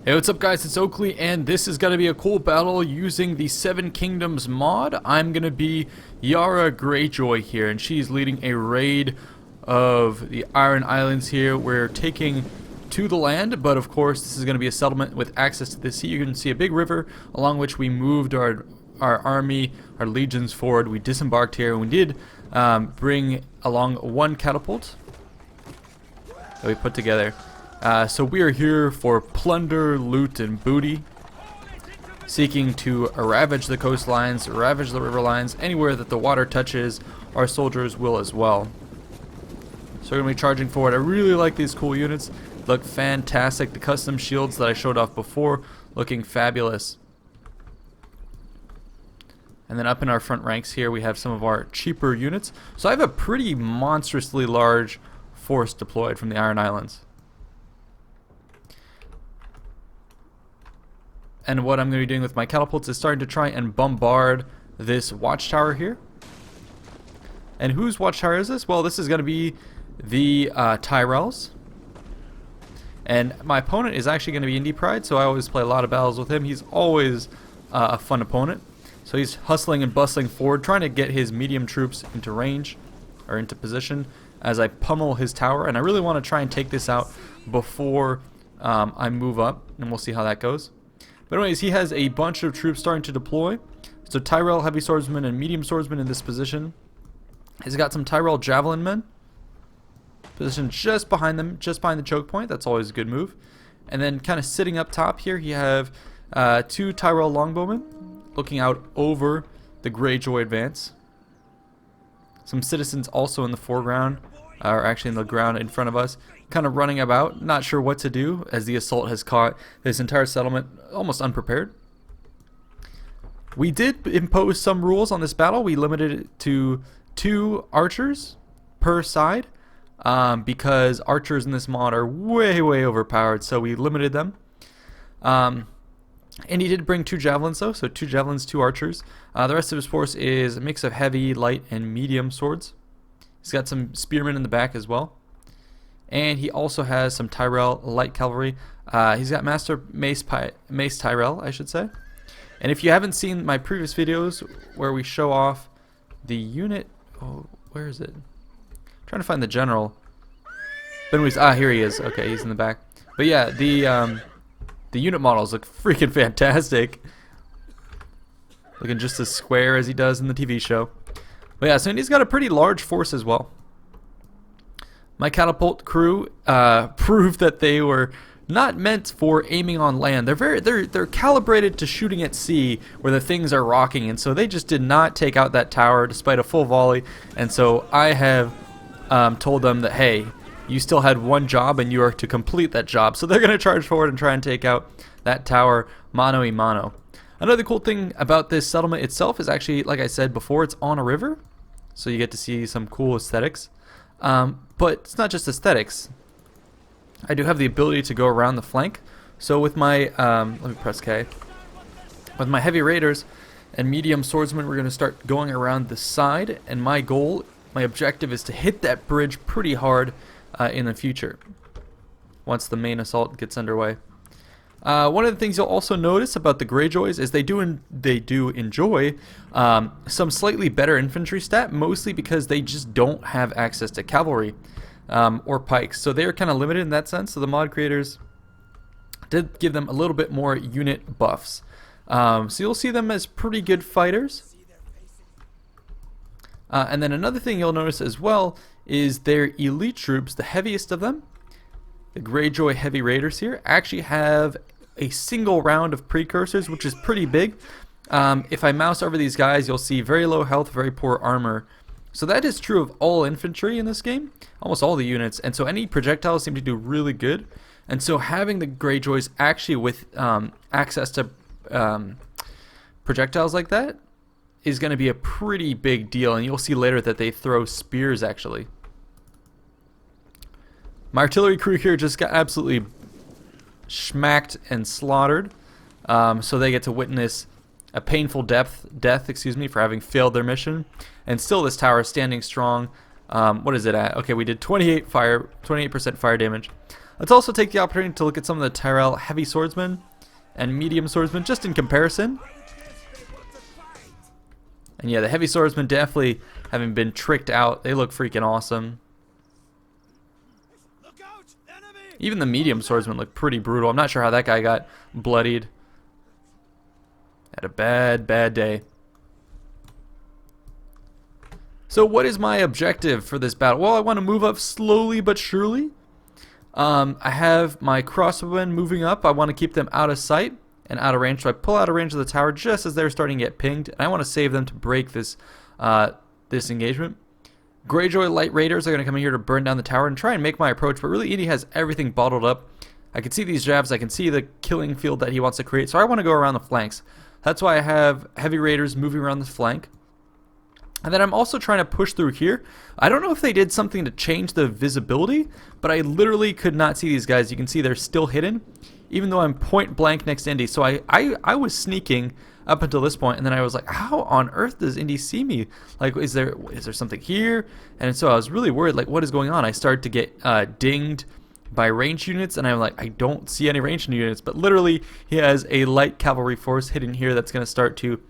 Hey, what's up guys, it's Oakley, and this is going to be a cool battle using the Seven Kingdoms mod. I'm going to be Yara Greyjoy here, and she's leading a raid of the Iron Islands here. We're taking to the land, but of course this is going to be a settlement with access to the sea. You can see a big river along which we moved our army, our legions forward. We disembarked here, and we did bring along one catapult that we put together. So we are here for plunder, loot, and booty, seeking to ravage the coastlines, ravage the riverlines, anywhere that the water touches, our soldiers will as well. So we're going to be charging forward. I really like these cool units, look fantastic. The custom shields that I showed off before, looking fabulous. And then up in our front ranks here, we have some of our cheaper units. So I have a pretty monstrously large force deployed from the Iron Islands. And what I'm going to be doing with my catapults is starting to try and bombard this watchtower here. And whose watchtower is this? Well, this is going to be the Tyrells. And my opponent is actually going to be Indie Pride, so I always play a lot of battles with him. He's always a fun opponent. So he's hustling and bustling forward, trying to get his medium troops into range, or into position, as I pummel his tower. And I really want to try and take this out before I move up, and we'll see how that goes. But anyways, he has a bunch of troops starting to deploy. So Tyrell heavy swordsmen and medium swordsmen in this position. He's got some Tyrell javelin men positioned just behind them, just behind the choke point. That's always a good move. And then kind of sitting up top here, you have two Tyrell longbowmen looking out over the Greyjoy advance. Some citizens also in the foreground, or actually in the ground in front of us, kind of running about, not sure what to do, as the assault has caught this entire settlement almost unprepared. We did impose some rules on this battle. We limited it to 2 archers per side, because archers in this mod are way overpowered, so we limited them. And he did bring 2 javelins though, so 2 javelins, 2 archers. The rest of his force is a mix of heavy, light, and medium swords. He's got some spearmen in the back as well. And he also has some Tyrell light cavalry. He's got Master Mace Tyrell, I should say. And if you haven't seen my previous videos where we show off the unit, oh, where is it? I'm trying to find the general. But anyways, here he is. Okay, he's in the back. But yeah, the unit models look freaking fantastic. Looking just as square as he does in the TV show. But yeah, so he's got a pretty large force as well. My catapult crew proved that they were not meant for aiming on land. They're calibrated to shooting at sea where the things are rocking, and so they just did not take out that tower despite a full volley. And so I have told them that, hey, you still had one job and you are to complete that job. So they're going to charge forward and try and take out that tower mano a mano. Another cool thing about this settlement itself is actually, like I said before, it's on a river, so you get to see some cool aesthetics. But it's not just aesthetics. I do have the ability to go around the flank. So with my, let me press K. With my heavy raiders and medium swordsmen, we're going to start going around the side. And my goal, my objective is to hit that bridge pretty hard in the future, once the main assault gets underway. One of the things you'll also notice about the Greyjoys is they do enjoy some slightly better infantry stat, mostly because they just don't have access to cavalry or pikes, so they're kind of limited in that sense. So the mod creators did give them a little bit more unit buffs, so you'll see them as pretty good fighters. And then another thing you'll notice as well is their elite troops, the heaviest of them, the Greyjoy heavy raiders here, actually have a single round of precursors, which is pretty big. If I mouse over these guys, you'll see very low health, very poor armor. So that is true of all infantry in this game, almost all the units, and so any projectiles seem to do really good. And so having the Greyjoys actually with access to projectiles like that is going to be a pretty big deal, and you'll see later that they throw spears actually. My artillery crew here just got absolutely smacked and slaughtered, so they get to witness a painful death, for having failed their mission. And still this tower is standing strong. What is it at? Okay, we did 28% fire damage. Let's also take the opportunity to look at some of the Tyrell heavy swordsmen and medium swordsmen, just in comparison. And yeah, the heavy swordsmen definitely having been tricked out. They look freaking awesome. Even the medium swordsman look pretty brutal. I'm not sure how that guy got bloodied. Had a bad day. So what is my objective for this battle? Well, I want to move up slowly but surely. I have my crossbowmen moving up. I want to keep them out of sight and out of range. So I pull out of range of the tower just as they're starting to get pinged. And I want to save them to break this this engagement. Greyjoy light raiders are going to come in here to burn down the tower and try and make my approach. But really, Indy has everything bottled up. I can see these jabs. I can see the killing field that he wants to create. So I want to go around the flanks. That's why I have heavy raiders moving around this flank. And then I'm also trying to push through here. I don't know if they did something to change the visibility, but I literally could not see these guys. You can see they're still hidden, even though I'm point blank next to Indy. So I was sneaking up until this point, and then I was like, how on earth does Indy see me? Like, is there something here? And so I was really worried, like, what is going on? I started to get dinged by range units, and I'm like, I don't see any range units, but literally he has a light cavalry force hidden here that's going to start to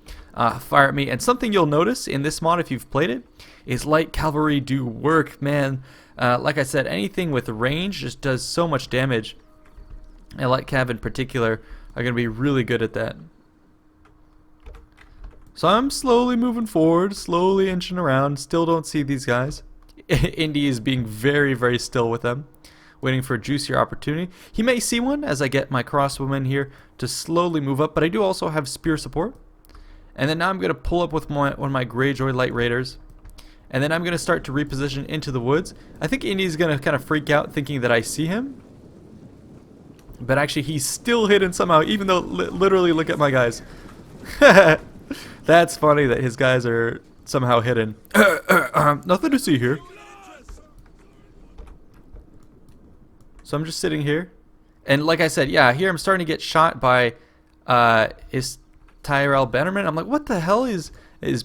fire at me. And something you'll notice in this mod, if you've played it, is light cavalry do work, man. Like I said, anything with range just does so much damage, and light cav in particular are going to be really good at that. So I'm slowly moving forward, slowly inching around, still don't see these guys. Indy is being very still with them, waiting for a juicier opportunity. He may see one as I get my crossbowmen here to slowly move up, but I do also have spear support. And then now I'm going to pull up with one of my Greyjoy light raiders. And then I'm going to start to reposition into the woods. I think Indy's going to kind of freak out thinking that I see him. But actually he's still hidden somehow, even though literally look at my guys. That's funny that his guys are somehow hidden. Nothing to see here. So I'm just sitting here. And like I said, yeah, here I'm starting to get shot by is Tyrell Bannerman. I'm like, what the hell is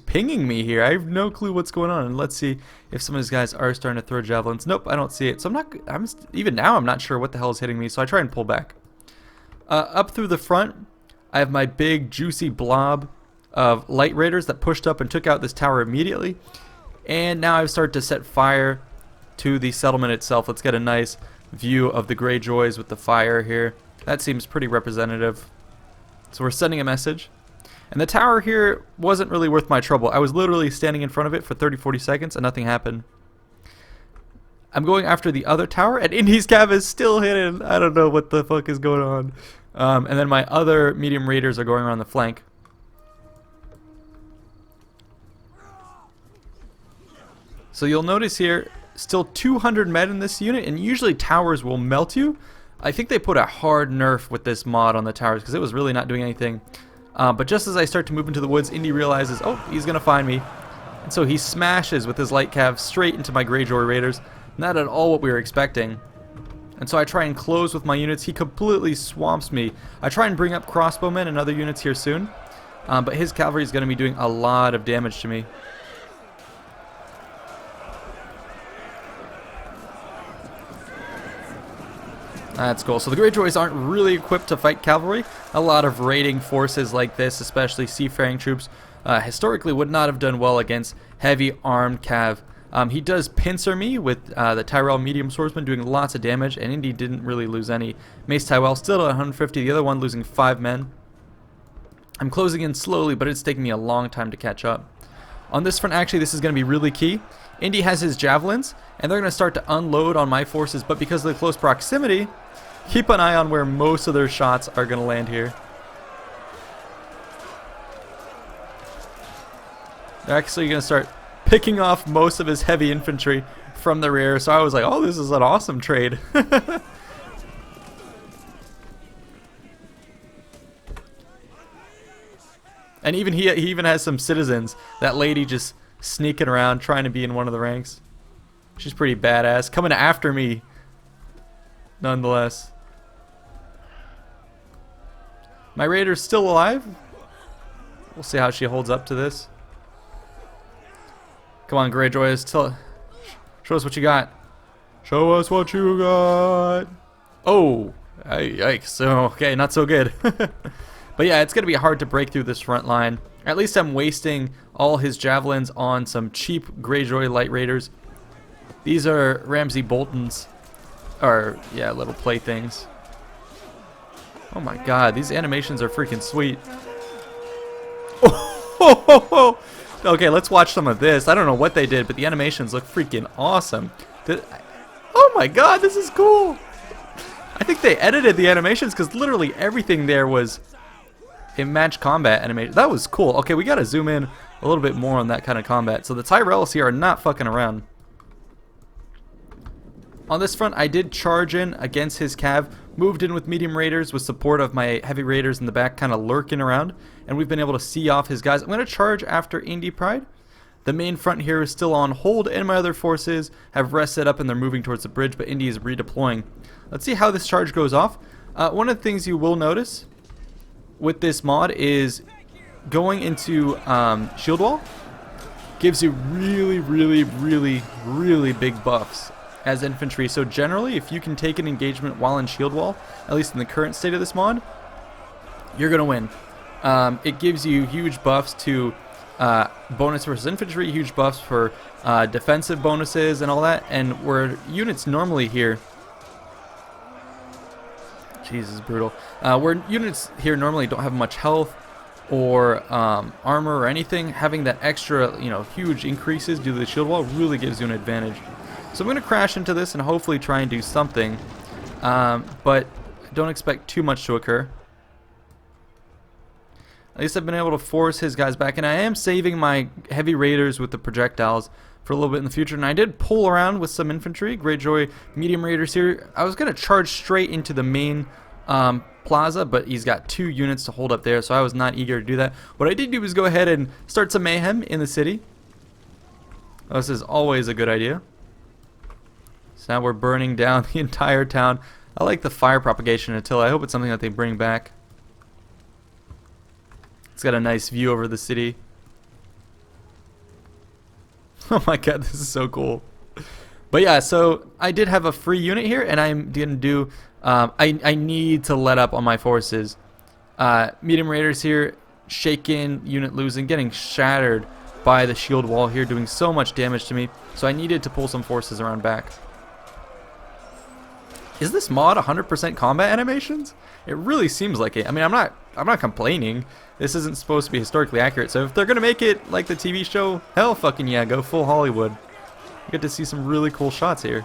pinging me here? I have no clue what's going on. And let's see if some of these guys are starting to throw javelins. Nope, I don't see it. So even now I'm not sure what the hell is hitting me. So I try and pull back. Up through the front, I have my big juicy blob of light raiders that pushed up and took out this tower immediately. And now I've started to set fire to the settlement itself. Let's get a nice view of the Greyjoys with the fire here. That seems pretty representative. So we're sending a message. And the tower here wasn't really worth my trouble. I was literally standing in front of it for 30-40 seconds and nothing happened. I'm going after the other tower, and Indy's cav is still hidden. I don't know what the fuck is going on. And then my other medium raiders are going around the flank. So you'll notice here, still 200 med in this unit, and usually towers will melt you. I think they put a hard nerf with this mod on the towers because it was really not doing anything. But just as I start to move into the woods, Indy realizes, oh, he's going to find me. And so he smashes with his light cav straight into my Greyjoy raiders. Not at all what we were expecting. And so I try and close with my units. He completely swamps me. I try and bring up crossbowmen and other units here soon. But his cavalry is going to be doing a lot of damage to me. That's cool. So the Greyjoys aren't really equipped to fight cavalry. A lot of raiding forces like this, especially seafaring troops, historically would not have done well against heavy armed cav. He does pincer me with the Tyrell medium swordsman doing lots of damage, and Indy didn't really lose any. Mace Tyrell still at 150, the other one losing 5 men. I'm closing in slowly, but it's taking me a long time to catch up. On this front, actually, this is going to be really key. Indy has his javelins, and they're going to start to unload on my forces, but because of the close proximity, keep an eye on where most of their shots are going to land here. They're actually going to start picking off most of his heavy infantry from the rear, so I was like, oh, this is an awesome trade. And even he even has some citizens. That lady just sneaking around trying to be in one of the ranks. She's pretty badass, coming after me nonetheless. My raider's still alive. We'll see how she holds up to this. Come on, Greyjoys, show us what you got. Show us what you got. Oh, yikes. So, okay, not so good. But yeah, it's going to be hard to break through this front line. At least I'm wasting all his javelins on some cheap Greyjoy light raiders. These are Ramsay Bolton's, or yeah, little playthings. Oh my god, these animations are freaking sweet. Oh, okay, let's watch some of this. I don't know what they did, but the animations look freaking awesome. Oh my god, this is cool. I think they edited the animations because literally everything there was in match combat animation. That was cool. Okay, we gotta zoom in a little bit more on that kind of combat. So the Tyrells here are not fucking around. On this front, I did charge in against his cav, moved in with medium raiders with support of my heavy raiders in the back kind of lurking around, and we've been able to see off his guys. I'm going to charge after Indy Pride. The main front here is still on hold, and my other forces have rested up and they're moving towards the bridge, but Indy is redeploying. Let's see how this charge goes off. One of the things you will notice with this mod is going into shield wall gives you really big buffs as infantry. So generally, if you can take an engagement while in shield wall, at least in the current state of this mod, you're gonna win. It gives you huge buffs to bonus versus infantry, huge buffs for defensive bonuses and all that, and where units normally here, Jesus, brutal, where units here normally don't have much health or armor or anything, having that extra, huge increases due to the shield wall really gives you an advantage. So I'm going to crash into this and hopefully try and do something, but don't expect too much to occur. At least I've been able to force his guys back, and I am saving my heavy raiders with the projectiles for a little bit in the future. And I did pull around with some infantry, Greyjoy medium raiders here. I was going to charge straight into the main plaza, but he's got 2 units to hold up there, so I was not eager to do that. What I did do was go ahead and start some mayhem in the city. This is always a good idea. So now we're burning down the entire town. I like the fire propagation until I hope it's something that they bring back. It's got a nice view over the city. Oh my god, this is so cool. But yeah, so I did have a free unit here, and I'm going to do... I need to let up on my forces. Medium raiders here, shaken, unit losing, getting shattered by the shield wall here, doing so much damage to me. So I needed to pull some forces around back. Is this mod 100% combat animations? It really seems like it. I mean, I'm not complaining. This isn't supposed to be historically accurate. So if they're gonna make it like the TV show, hell fucking yeah, go full Hollywood. You get to see some really cool shots here.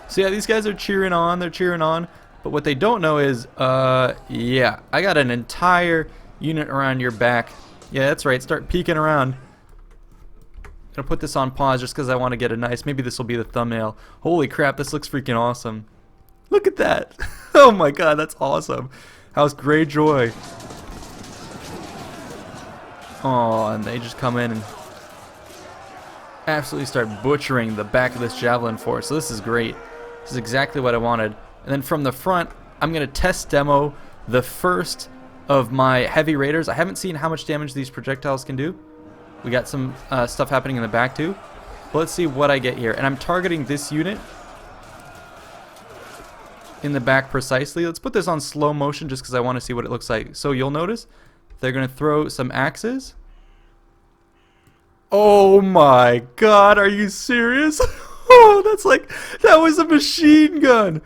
So yeah, these guys are cheering on. They're cheering on. But what they don't know is, yeah, I got an entire unit around your back. Yeah, that's right. Start peeking around. Gonna put this on pause just because I want to get a nice, maybe this will be the thumbnail. Holy crap, this looks freaking awesome. Look at that. Oh my god, that's awesome. How's Greyjoy? Oh, and they just come in and absolutely start butchering the back of this javelin force. So this is great. This is exactly what I wanted. And then from the front, I'm gonna test demo the first of my heavy raiders. I haven't seen how much damage these projectiles can do. We got some stuff happening in the back too. But let's see what I get here. And I'm targeting this unit in the back precisely. Let's put this on slow motion just because I want to see what it looks like. So you'll notice they're going to throw some axes. Oh my god, are you serious? Oh, that was a machine gun.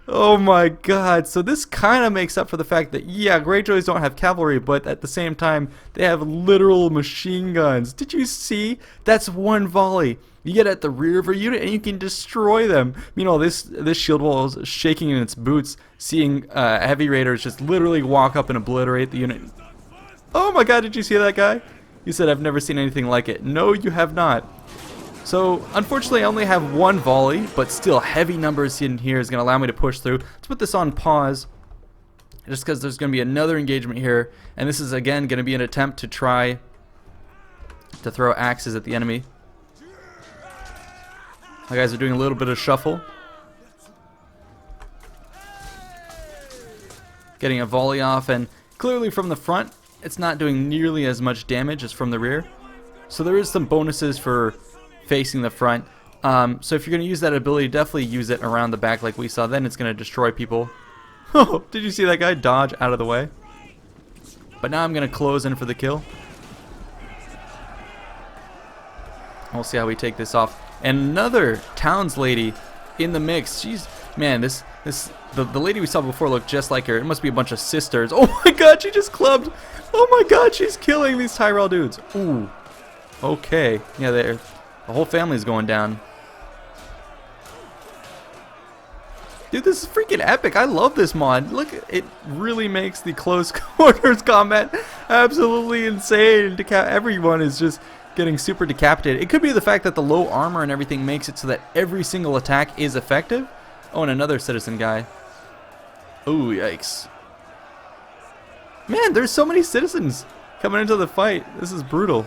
Oh my god. So this kind of makes up for the fact that, yeah, Greyjoys don't have cavalry, but at the same time, they have literal machine guns. Did you see? That's one volley. You get at the rear of a unit and you can destroy them. Meanwhile, this shield wall is shaking in its boots, seeing heavy raiders just literally walk up and obliterate the unit. Oh my god, did you see that guy? You said I've never seen anything like it. No, you have not. So, unfortunately, I only have one volley, but still, heavy numbers in here is going to allow me to push through. Let's put this on pause, just because there's going to be another engagement here, and this is, again, going to be an attempt to try to throw axes at the enemy. My guys are doing a little bit of shuffle. Getting a volley off, and clearly from the front, it's not doing nearly as much damage as from the rear. So there is some bonuses for facing the front. So if you're going to use that ability, definitely use it around the back like we saw. Then it's going to destroy people. Oh, did you see that guy dodge out of the way? But now I'm going to close in for the kill. We'll see how we take this off. And another Towns lady in the mix. She's, man, the lady we saw before looked just like her. It must be a bunch of sisters. Oh my god, she just clubbed. Oh my god, she's killing these Tyrell dudes. Ooh. Okay. Yeah, the whole family's going down. Dude, this is freaking epic. I love this mod. Look, it really makes the close quarters combat absolutely insane. Everyone is just getting super decapitated. It could be the fact that the low armor and everything makes it so that every single attack is effective. Oh, and another citizen guy. Oh, yikes. Man, there's so many citizens coming into the fight. This is brutal.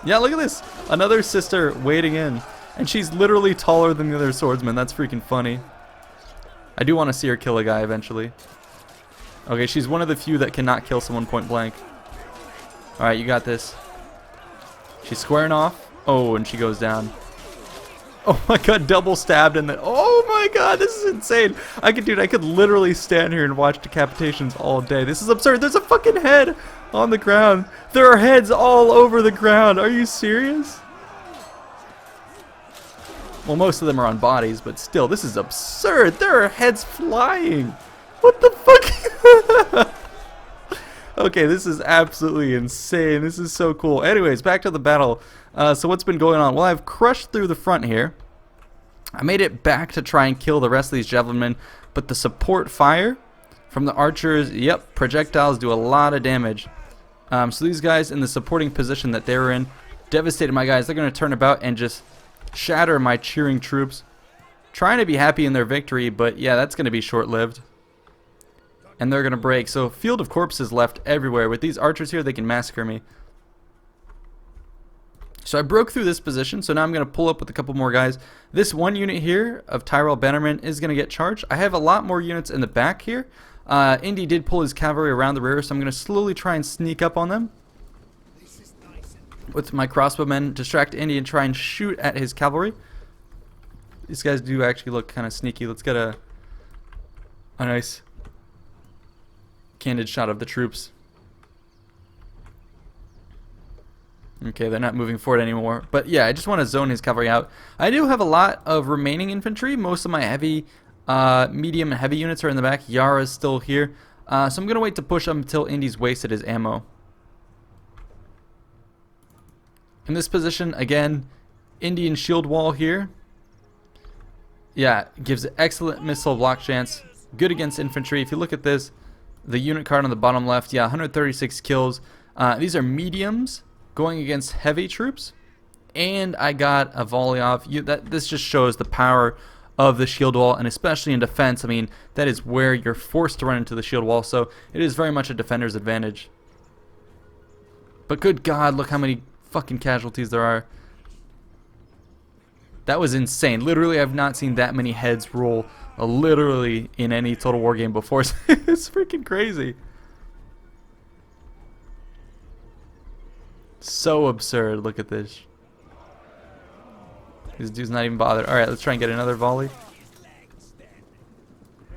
Yeah, look at this. Another sister wading in. And she's literally taller than the other swordsman. That's freaking funny. I do want to see her kill a guy eventually. Okay, she's one of the few that cannot kill someone point blank. Alright, you got this. She's squaring off. Oh, and she goes down. Oh my god, double stabbed in the... Oh my god, this is insane. I could literally stand here and watch decapitations all day. This is absurd. There's a fucking head on the ground. There are heads all over the ground. Are you serious? Well, most of them are on bodies, but still, this is absurd. There are heads flying. What the fuck? Okay, this is absolutely insane. This is so cool. Anyways, back to the battle. So what's been going on? Well, I've crushed through the front here. I made it back to try and kill the rest of these javelinmen, but the support fire from the archers, yep, projectiles do a lot of damage. So these guys in the supporting position that they were in devastated my guys. They're going to turn about and just shatter my cheering troops. Trying to be happy in their victory, but yeah, that's going to be short-lived. And they're going to break. So field of corpses left everywhere. With these archers here, they can massacre me. So I broke through this position, so now I'm going to pull up with a couple more guys. This one unit here of Tyrell Bannermen is going to get charged. I have a lot more units in the back here. Indy did pull his cavalry around the rear, so I'm going to slowly try and sneak up on them with my crossbowmen, distract Indy and try and shoot at his cavalry. These guys do actually look kind of sneaky. Let's get a nice candid shot of the troops. Okay, they're not moving forward anymore. But yeah, I just want to zone his cavalry out. I do have a lot of remaining infantry. Most of my heavy, medium, and heavy units are in the back. Yara's still here. So I'm going to wait to push him until Indy's wasted his ammo. In this position, again, Indian shield wall here. Yeah, gives excellent missile block chance. Good against infantry. If you look at this, the unit card on the bottom left, yeah, 136 kills. These are mediums going against heavy troops. And I got a volley off. This just shows the power of the shield wall, and especially in defense. I mean, that is where you're forced to run into the shield wall, so it is very much a defender's advantage. But good God, look how many fucking casualties there are. That was insane. Literally, I've not seen that many heads roll literally in any Total War game before. It's freaking crazy. So absurd. Look at this. This dude's not even bothered. Alright, let's try and get another volley.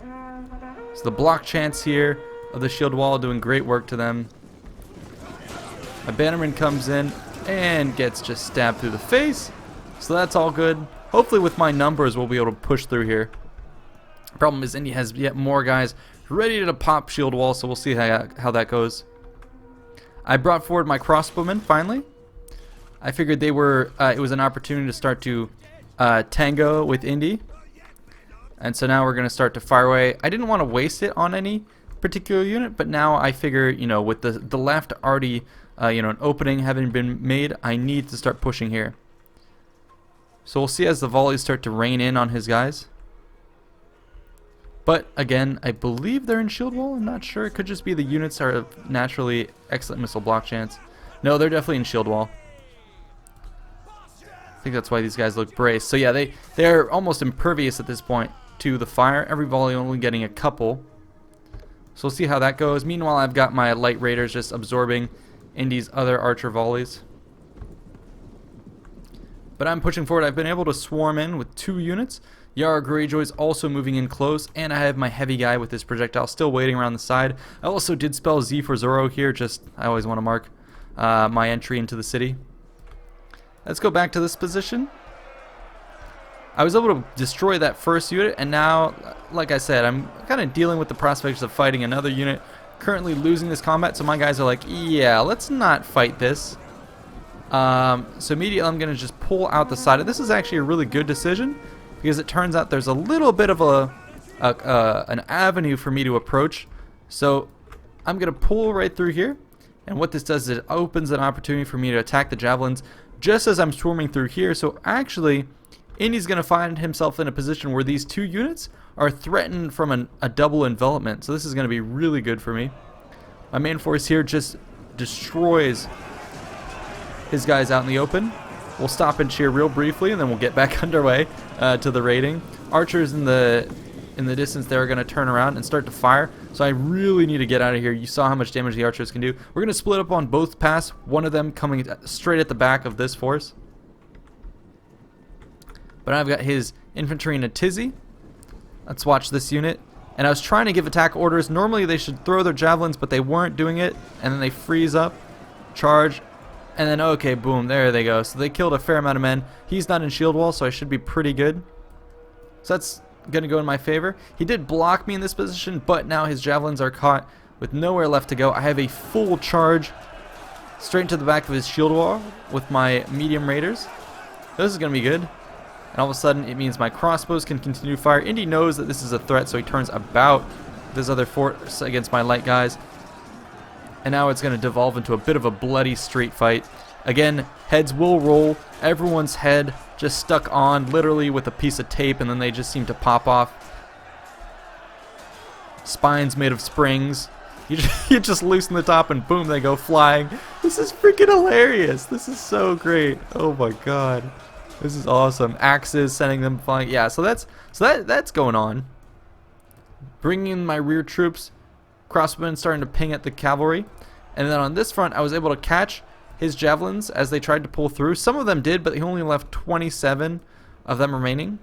So the block chance here of the shield wall doing great work to them. My bannerman comes in and gets just stabbed through the face. So that's all good. Hopefully with my numbers we'll be able to push through here. Problem is Indy has yet more guys ready to pop shield wall, so we'll see how that goes. I brought forward my crossbowmen finally. I figured they were it was an opportunity to start to tango with Indy. And so now we're going to start to fire away. I didn't want to waste it on any particular unit, but now I figure, you know, with the left already you know, an opening having been made, I need to start pushing here. So we'll see as the volleys start to rain in on his guys. But again, I believe they're in shield wall. I'm not sure. It could just be the units are naturally excellent missile block chance. No, they're definitely in shield wall. I think that's why these guys look braced. So yeah, they're almost impervious at this point to the fire. Every volley only getting a couple. So we'll see how that goes. Meanwhile, I've got my light raiders just absorbing Indy's other archer volleys. But I'm pushing forward. I've been able to swarm in with 2 units. Yara Greyjoy is also moving in close, and I have my heavy guy with his projectile still waiting around the side. I also did spell Z for Zoro here, just I always want to mark my entry into the city. Let's go back to this position. I was able to destroy that first unit, and now, like I said, I'm kind of dealing with the prospects of fighting another unit. Currently losing this combat, so my guys are like, yeah, let's not fight this. So immediately I'm going to just pull out the side. This is actually a really good decision, because it turns out there's a little bit of an avenue for me to approach. So I'm going to pull right through here, and what this does is it opens an opportunity for me to attack the javelins just as I'm swarming through here. So actually, Indy's going to find himself in a position where these 2 units are threatened from a double envelopment. So this is going to be really good for me. My main force here just destroys his guys out in the open. We'll stop and cheer real briefly, and then we'll get back underway to the raiding. Archers in the distance there are going to turn around and start to fire. So I really need to get out of here. You saw how much damage the archers can do. We're going to split up on both paths. One of them coming straight at the back of this force. But I've got his infantry in a tizzy. Let's watch this unit. And I was trying to give attack orders. Normally they should throw their javelins, but they weren't doing it. And then they freeze up, charge, and then okay, boom, there they go. So they killed a fair amount of men. He's not in shield wall, so I should be pretty good. So that's going to go in my favor. He did block me in this position, but now his javelins are caught with nowhere left to go. I have a full charge straight into the back of his shield wall with my medium raiders. This is going to be good. And all of a sudden, it means my crossbows can continue to fire. Indy knows that this is a threat, so he turns about this other force against my light guys. And now it's going to devolve into a bit of a bloody street fight. Again, heads will roll. Everyone's head just stuck on, literally with a piece of tape, and then they just seem to pop off. Spines made of springs. You just loosen the top, and boom, they go flying. This is freaking hilarious. This is so great. Oh my god. This is awesome. Axes sending them flying. Yeah, so that's going on. Bringing in my rear troops. Crossbowmen starting to ping at the cavalry. And then on this front, I was able to catch his javelins as they tried to pull through. Some of them did, but he only left 27 of them remaining.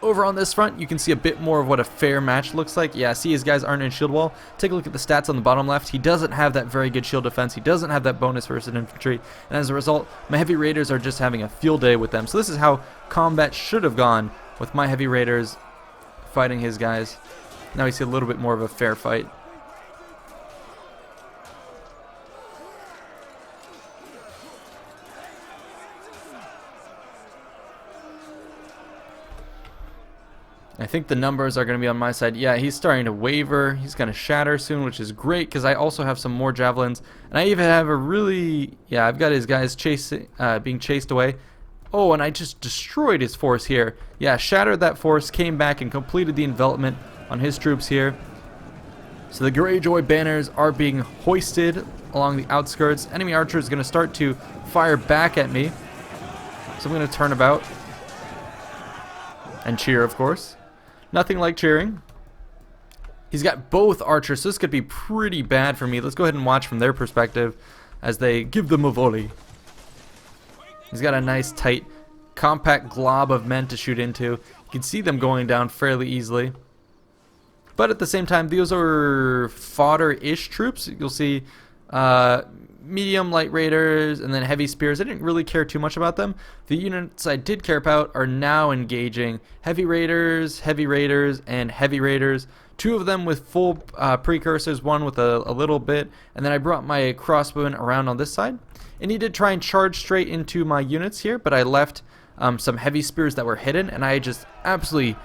Over on this front, you can see a bit more of what a fair match looks like. Yeah, see his guys aren't in shield wall. Take a look at the stats on the bottom left. He doesn't have that very good shield defense. He doesn't have that bonus versus infantry. And as a result, my heavy raiders are just having a field day with them. So this is how combat should have gone with my heavy raiders fighting his guys. Now we see a little bit more of a fair fight. I think the numbers are going to be on my side. Yeah, he's starting to waver. He's going to shatter soon, which is great because I also have some more javelins. And I even have a really... Yeah, I've got his guys being chased away. Oh, and I just destroyed his force here. Yeah, shattered that force, came back and completed the envelopment on his troops here. So the Greyjoy banners are being hoisted along the outskirts. Enemy archer is going to start to fire back at me. So I'm going to turn about and cheer, of course. Nothing like cheering. He's got both archers, so this could be pretty bad for me. Let's go ahead and watch from their perspective as they give them a volley. He's got a nice, tight, compact glob of men to shoot into. You can see them going down fairly easily. But at the same time, these are fodder-ish troops. You'll see medium light raiders and then heavy spears. I didn't really care too much about them. The units I did care about are now engaging heavy raiders, and heavy raiders. 2 of them with full precursors, 1 with a little bit, and then I brought my crossbowman around on this side. And he did try and charge straight into my units here, but I left some heavy spears that were hidden, and I just absolutely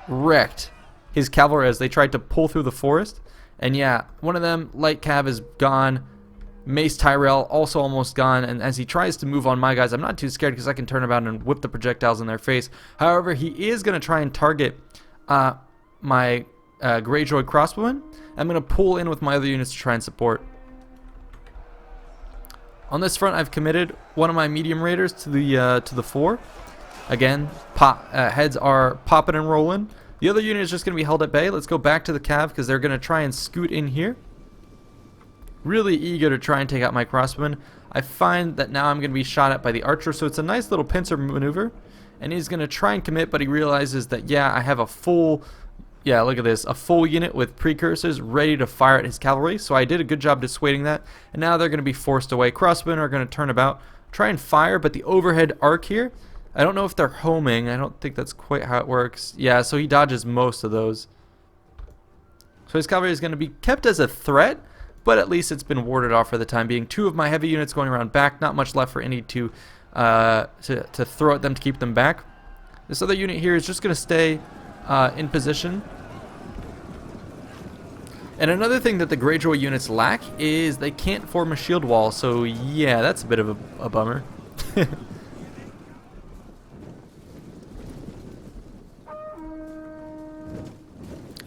wrecked his cavalry as they tried to pull through the forest. And yeah, one of them, light cav, is gone. Mace Tyrell also almost gone, and as he tries to move on my guys, I'm not too scared because I can turn about and whip the projectiles in their face. However, he is going to try and target my Greyjoy crossbowman. I'm going to pull in with my other units to try and support. On this front, I've committed one of my medium raiders to the fore. Again, heads are popping and rolling. The other unit is just going to be held at bay. Let's go back to the cav because they're going to try and scoot in here. Really eager to try and take out my crossbowmen. I find that now I'm going to be shot at by the archer, so it's a nice little pincer maneuver. And he's going to try and commit, but he realizes that, yeah, I have a full, yeah, look at this, a full unit with precursors ready to fire at his cavalry. So I did a good job dissuading that, and now they're going to be forced away. Crossbowmen are going to turn about, try and fire, but the overhead arc here, I don't know if they're homing. I don't think that's quite how it works. Yeah, so he dodges most of those. So his cavalry is going to be kept as a threat, but at least it's been warded off for the time being. 2 of my heavy units going around back. Not much left for Indy to throw at them to keep them back. This other unit here is just going to stay in position. And another thing that the Greyjoy units lack is they can't form a shield wall. So yeah, that's a bit of a bummer.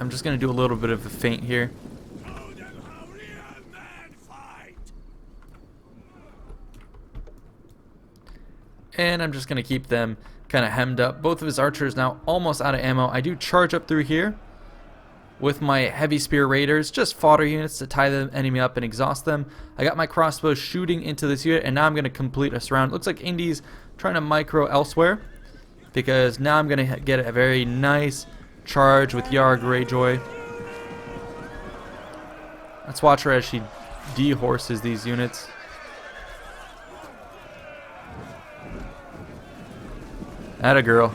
I'm just going to do a little bit of a feint here. And I'm just going to keep them kind of hemmed up. Both of his archers now almost out of ammo. I do charge up through here with my heavy spear raiders, just fodder units to tie the enemy up and exhaust them. I got my crossbows shooting into this unit, and now I'm going to complete a surround. Looks like Indy's trying to micro elsewhere, because now I'm going to get a very nice charge with Yara Greyjoy. Let's watch her as she dehorses these units. Atta girl.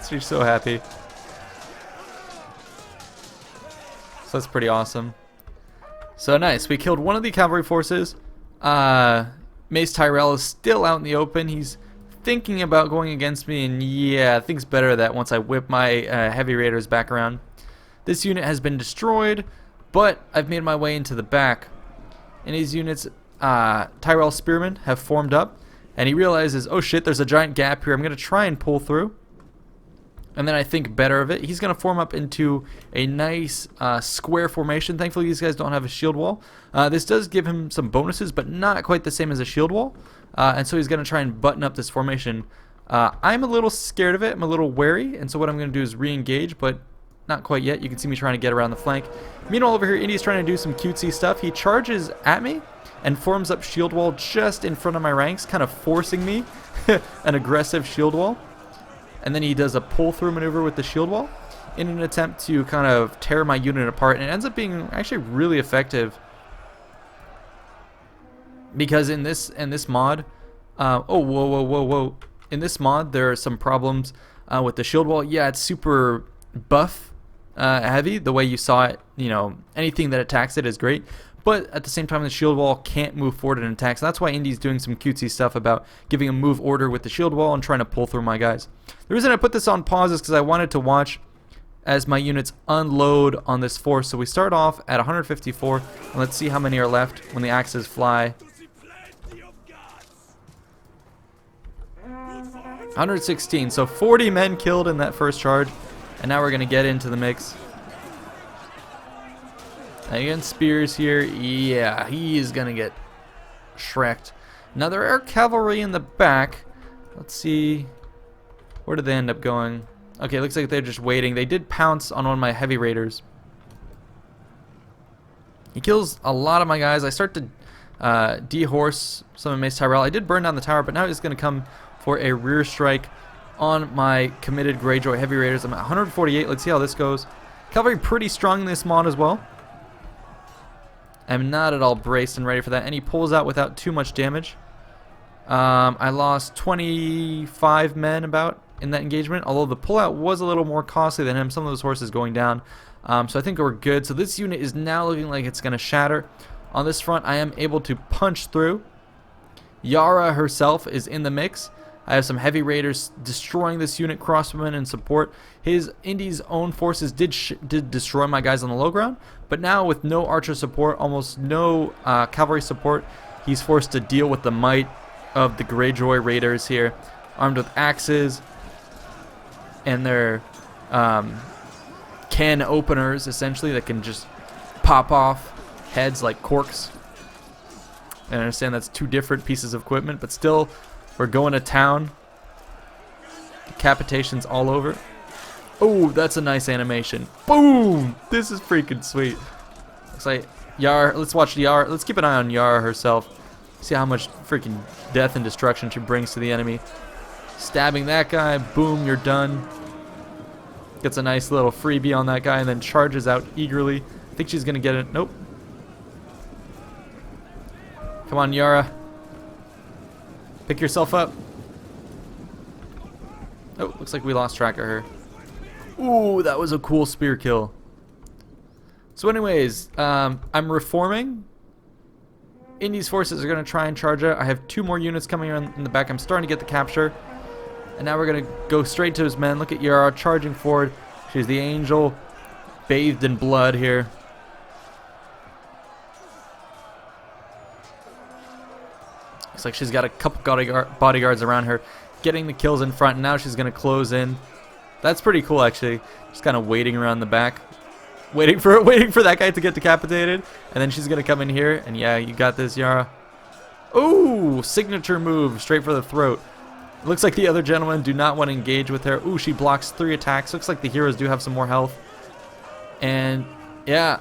She's so happy. So that's pretty awesome. So nice. We killed one of the cavalry forces. Mace Tyrell is still out in the open. He's thinking about going against me, and yeah, I think it's better that once I whip my heavy raiders back around. This unit has been destroyed, but I've made my way into the back. And these units, Tyrell spearmen, have formed up, and he realizes, oh shit, there's a giant gap here. I'm going to try and pull through. And then I think better of it. He's going to form up into a nice square formation. Thankfully, these guys don't have a shield wall. This does give him some bonuses, but not quite the same as a shield wall. And so he's going to try and button up this formation. I'm a little scared of it. I'm a little wary. And so what I'm going to do is re-engage, but not quite yet. You can see me trying to get around the flank. Meanwhile, over here, Indy's trying to do some cutesy stuff. He charges at me and forms up shield wall just in front of my ranks, kind of forcing me an aggressive shield wall. And then he does a pull-through maneuver with the shield wall in an attempt to kind of tear my unit apart. And it ends up being actually really effective, because in this mod, whoa. In this mod, there are some problems with the shield wall. Yeah, it's super buff heavy, the way you saw it. You know, anything that attacks it is great. But at the same time, the shield wall can't move forward and attack. So that's why Indy's doing some cutesy stuff about giving a move order with the shield wall and trying to pull through my guys. The reason I put this on pause is because I wanted to watch as my units unload on this force. So we start off at 154, and let's see how many are left when the axes fly. 116, so 40 men killed in that first charge, and now we're going to get into the mix. Again, spears here. Yeah, he is going to get shreked. Now, there are cavalry in the back. Let's see. Where did they end up going? Okay, looks like they're just waiting. They did pounce on one of my heavy raiders. He kills a lot of my guys. I start to dehorse some of Mace Tyrell. I did burn down the tower, but now he's going to come for a rear strike on my committed Greyjoy heavy raiders. I'm at 148. Let's see how this goes. Cavalry pretty strong in this mod as well. I'm not at all braced and ready for that, and he pulls out without too much damage. I lost 25 men about in that engagement, although the pullout was a little more costly than him. Some of those horses going down, so I think we're good. So this unit is now looking like it's going to shatter. On this front, I am able to punch through. Yara herself is in the mix. I have some heavy raiders destroying this unit, crossbowmen in support. Indy's own forces did destroy my guys on the low ground, but now with no archer support, almost no cavalry support, he's forced to deal with the might of the Greyjoy raiders here, armed with axes and their can openers, essentially, that can just pop off heads like corks. I understand that's two different pieces of equipment, but still, we're going to town. Decapitations all over. Oh, that's a nice animation. Boom! This is freaking sweet. Looks like Yara. Let's watch Yara. Let's keep an eye on Yara herself. See how much freaking death and destruction she brings to the enemy. Stabbing that guy. Boom, you're done. Gets a nice little freebie on that guy and then charges out eagerly. I think she's going to get it. Nope. Come on, Yara. Pick yourself up. Oh, looks like we lost track of her. Ooh, that was a cool spear kill. So anyways, I'm reforming. Indy's forces are going to try and charge out. I have 2 more units coming in the back. I'm starting to get the capture. And now we're going to go straight to his men. Look at Yara charging forward. She's the angel, bathed in blood here. Looks like she's got a couple bodyguards around her, getting the kills in front. And now she's going to close in. That's pretty cool, actually. Just kind of waiting around the back, waiting for that guy to get decapitated, and then she's going to come in here. And yeah, you got this, Yara. Ooh, signature move, straight for the throat. Looks like the other gentlemen do not want to engage with her. Ooh, she blocks 3 attacks. Looks like the heroes do have some more health. And yeah,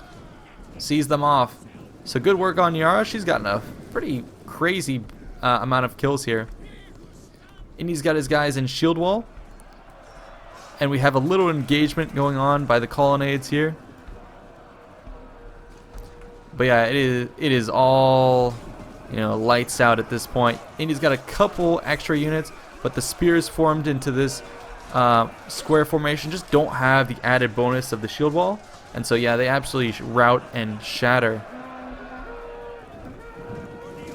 sees them off. So good work on Yara. She's gotten a pretty crazy amount of kills here. Indy's got his guys in shield wall. And we have a little engagement going on by the colonnades here. But yeah, it is all, you know, lights out at this point. Indy's got a couple extra units, but the spears formed into this square formation just don't have the added bonus of the shield wall. And so yeah, they absolutely rout and shatter.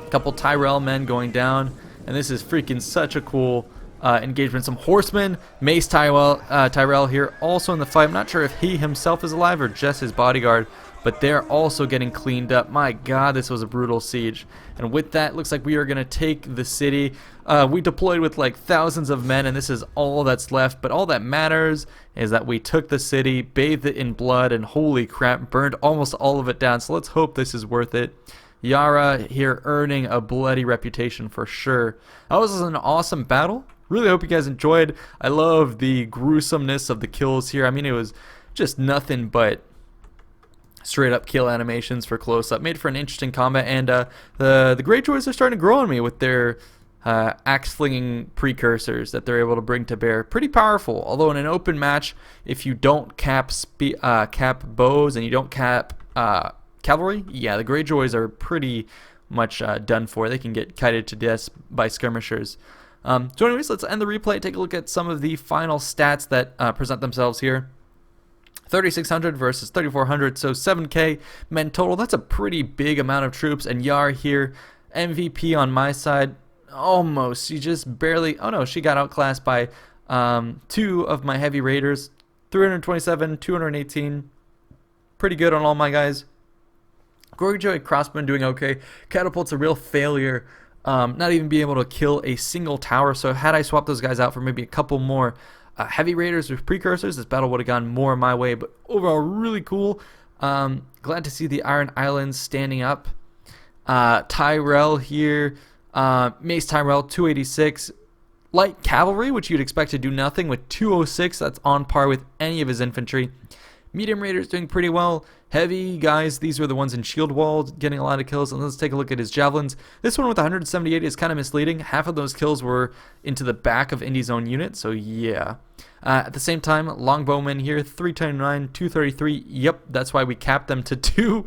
A couple Tyrell men going down, and this is freaking such a cool engagement. Some horsemen, Mace Tyrell here also in the fight. I'm not sure if he himself is alive or just his bodyguard, but they're also getting cleaned up. My god, this was a brutal siege. And with that, looks like we are going to take the city. We deployed with like thousands of men, and this is all that's left. But all that matters is that we took the city, bathed it in blood, and holy crap, burned almost all of it down. So let's hope this is worth it. Yara here earning a bloody reputation for sure. That was an awesome battle. Really hope you guys enjoyed. I love the gruesomeness of the kills here. I mean, it was just nothing but straight up kill animations for close up. Made for an interesting combat, and the Greyjoys are starting to grow on me with their axe flinging precursors that they're able to bring to bear. Pretty powerful. Although in an open match, if you don't cap bows and you don't cap cavalry, yeah, the Greyjoys are pretty much done for. They can get kited to death by skirmishers. So anyways, let's end the replay. Take a look at some of the final stats that present themselves here. 3,600 versus 3,400, so 7k men total. That's a pretty big amount of troops. And Yar here, MVP on my side, almost. She just barely, oh no, she got outclassed by 2 of my heavy raiders. 327, 218. Pretty good on all my guys. Greyjoy crossbow doing okay. Catapult's a real failure. Not even being able to kill a single tower. So had I swapped those guys out for maybe a couple more heavy raiders with precursors, this battle would have gone more my way. But overall, really cool. Glad to see the Iron Islands standing up. Tyrell here. Mace Tyrell, 286. Light cavalry, which you'd expect to do nothing, with 206. That's on par with any of his infantry. Medium raiders doing pretty well. Heavy guys, these are the ones in shield wall getting a lot of kills. And let's take a look at his javelins. This one with 178 is kind of misleading. Half of those kills were into the back of Indy's own unit, so yeah. At the same time, longbowmen here, 329, 233. Yep, that's why we capped them to two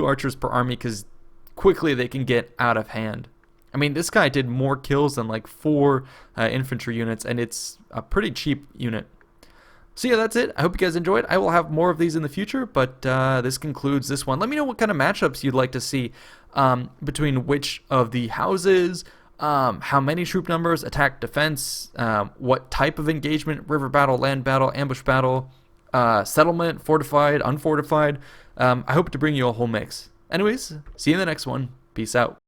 archers per army, because quickly they can get out of hand. I mean, this guy did more kills than like 4 infantry units, and it's a pretty cheap unit. So yeah, that's it. I hope you guys enjoyed. I will have more of these in the future, but this concludes this one. Let me know what kind of matchups you'd like to see between which of the houses, how many troop numbers, attack, defense, what type of engagement, river battle, land battle, ambush battle, settlement, fortified, unfortified. I hope to bring you a whole mix. Anyways, see you in the next one. Peace out.